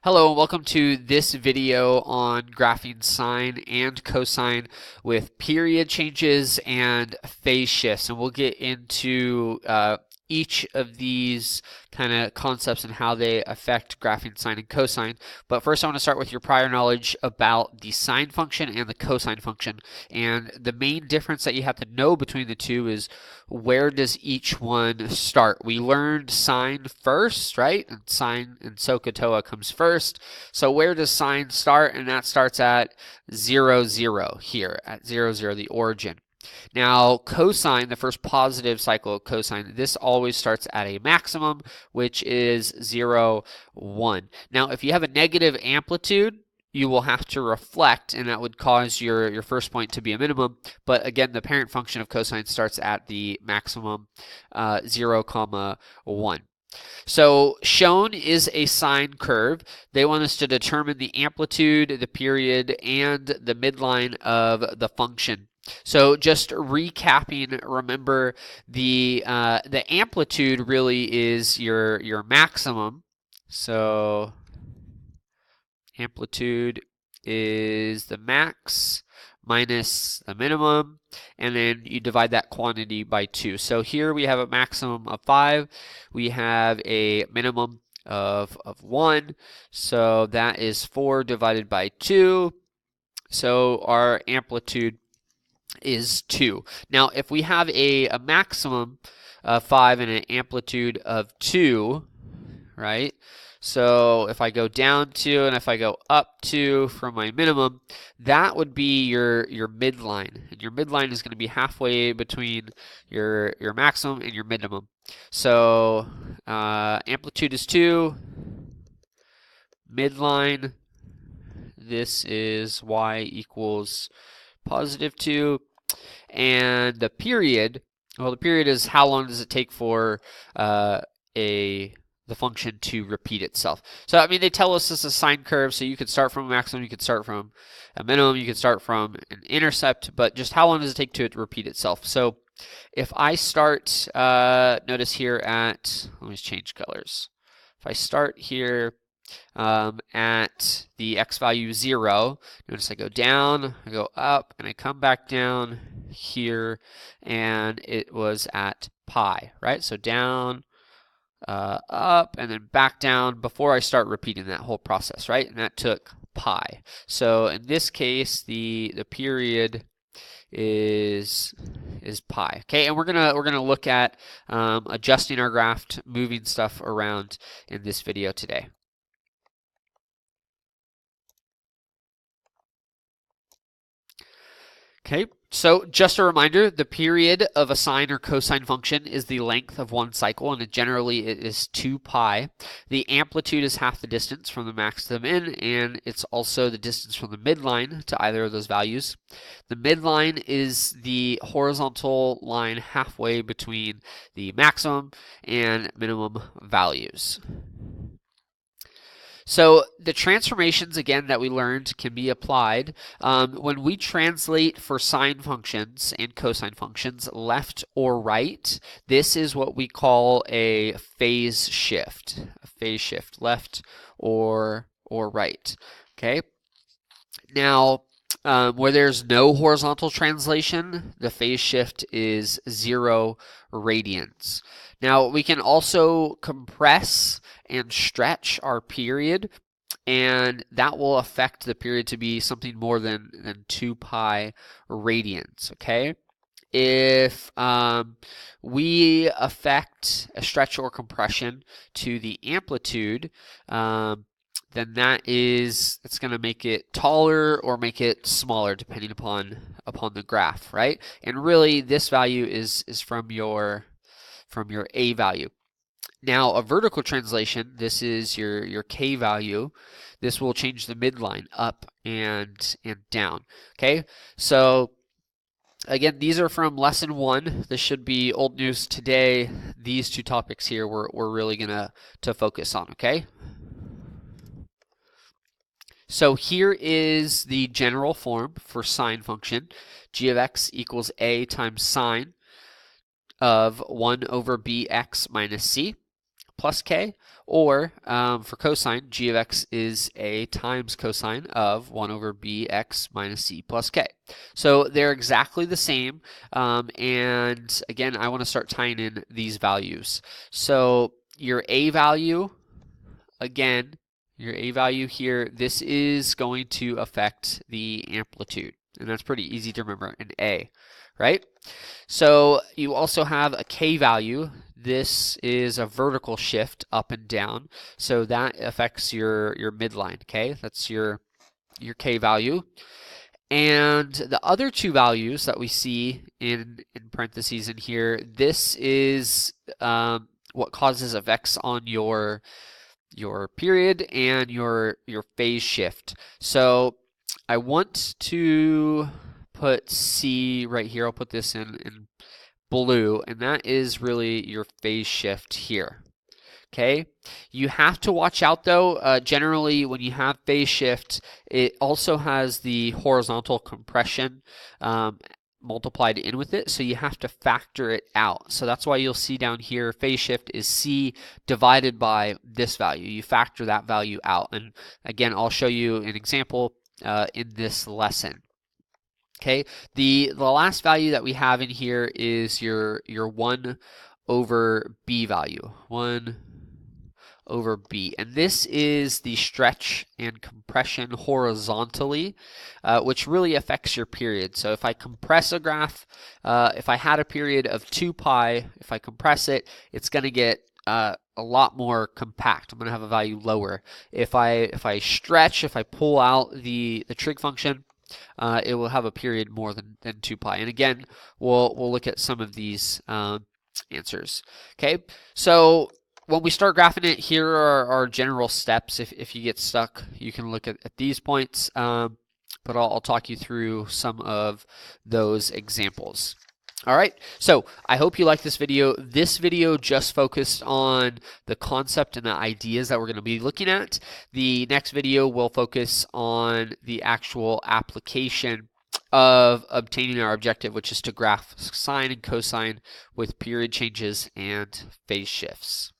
Hello and welcome to this video on graphing sine and cosine with period changes and phase shifts. And we'll get into each of these kind of concepts and how they affect graphing sine and cosine. But first I want to start with your prior knowledge about the sine function and the cosine function. And the main difference that you have to know between the two is where does each one start? We learned sine first, right? And sine and SOHCAHTOA comes first. So where does sine start? And that starts at 0, 0 here, at 0, 0, the origin. Now, cosine, the first positive cycle of cosine, this always starts at a maximum, which is 0, 1. Now, if you have a negative amplitude, you will have to reflect, and that would cause your first point to be a minimum. But again, the parent function of cosine starts at the maximum 0, 1. So shown is a sine curve. They want us to determine the amplitude, the period, and the midline of the function. So just recapping, remember the amplitude really is your maximum. So amplitude is the max minus the minimum, and then you divide that quantity by 2. So here we have a maximum of 5. We have a minimum of 1. So that is 4 divided by 2. So our amplitude is 2. Now, if we have a maximum of 5 and an amplitude of 2, right? So if I go down 2 and if I go up 2 from my minimum, that would be your midline. And your midline is going to be halfway between your maximum and your minimum. So amplitude is 2, midline, this is y equals positive 2, and the period, well, the period is how long does it take for the function to repeat itself. So, I mean, they tell us this is a sine curve, so you could start from a maximum, you could start from a minimum, you could start from an intercept, but just how long does it take to repeat itself? So, if I start, notice here at, let me change colors. If I start here at the x value 0, notice I go down, I go up, and I come back down here, and it was at pi, right? So down, up, and then back down before I start repeating that whole process, right? And that took pi. So in this case, the period is pi. Okay, and we're gonna look at adjusting our graph, moving stuff around in this video today. Okay, so just a reminder, the period of a sine or cosine function is the length of one cycle, and generally it is 2 pi. The amplitude is half the distance from the max to the min, and it's also the distance from the midline to either of those values. The midline is the horizontal line halfway between the maximum and minimum values. So the transformations, again, that we learned can be applied. When we translate for sine functions and cosine functions left or right, this is what we call a phase shift. A phase shift, left or right. Okay. Now, where there's no horizontal translation, the phase shift is 0 radians. Now, we can also compress and stretch our period, and that will affect the period to be something more than 2 pi radians, okay? If we affect a stretch or compression to the amplitude, then it's going to make it taller or make it smaller depending upon the graph, right? And really, this value is from your A value. Now, a vertical translation, this is your K value. This will change the midline up and down. Okay, so again, these are from lesson 1. This should be old news today. These two topics here we're really gonna focus on. Okay. So here is the general form for sine function. G of x equals a times sine of 1 over bx minus c, plus k, or for cosine, g of x is a times cosine of 1 over bx minus c plus k. So they're exactly the same, and again, I want to start tying in these values. So your a value, again, your a value here, this is going to affect the amplitude, and that's pretty easy to remember, an a, right? So you also have a k value. This is a vertical shift up and down, so that affects your midline, okay? That's your k value. And the other two values that we see in parentheses in here, this is what causes effects on your period and your phase shift. So I want to put C right here. I'll put this in blue, and that is really your phase shift here. Okay, you have to watch out though. Generally, when you have phase shift, it also has the horizontal compression multiplied in with it, so you have to factor it out. So that's why you'll see down here, phase shift is C divided by this value. You factor that value out, and again, I'll show you an example in this lesson. Okay, the last value that we have in here is your 1 over b value, 1 over b, and this is the stretch and compression horizontally, which really affects your period. So if I compress a graph, if I had a period of 2 pi, if I compress it, it's going to get a lot more compact. I'm going to have a value lower. If I stretch, if I pull out the trig function, it will have a period more than 2 pi. And again, we'll look at some of these answers. Okay, so when we start graphing it, here are our general steps. If you get stuck, you can look at these points, but I'll talk you through some of those examples. All right, so I hope you like this video. This video just focused on the concept and the ideas that we're going to be looking at. The next video will focus on the actual application of obtaining our objective, which is to graph sine and cosine with period changes and phase shifts.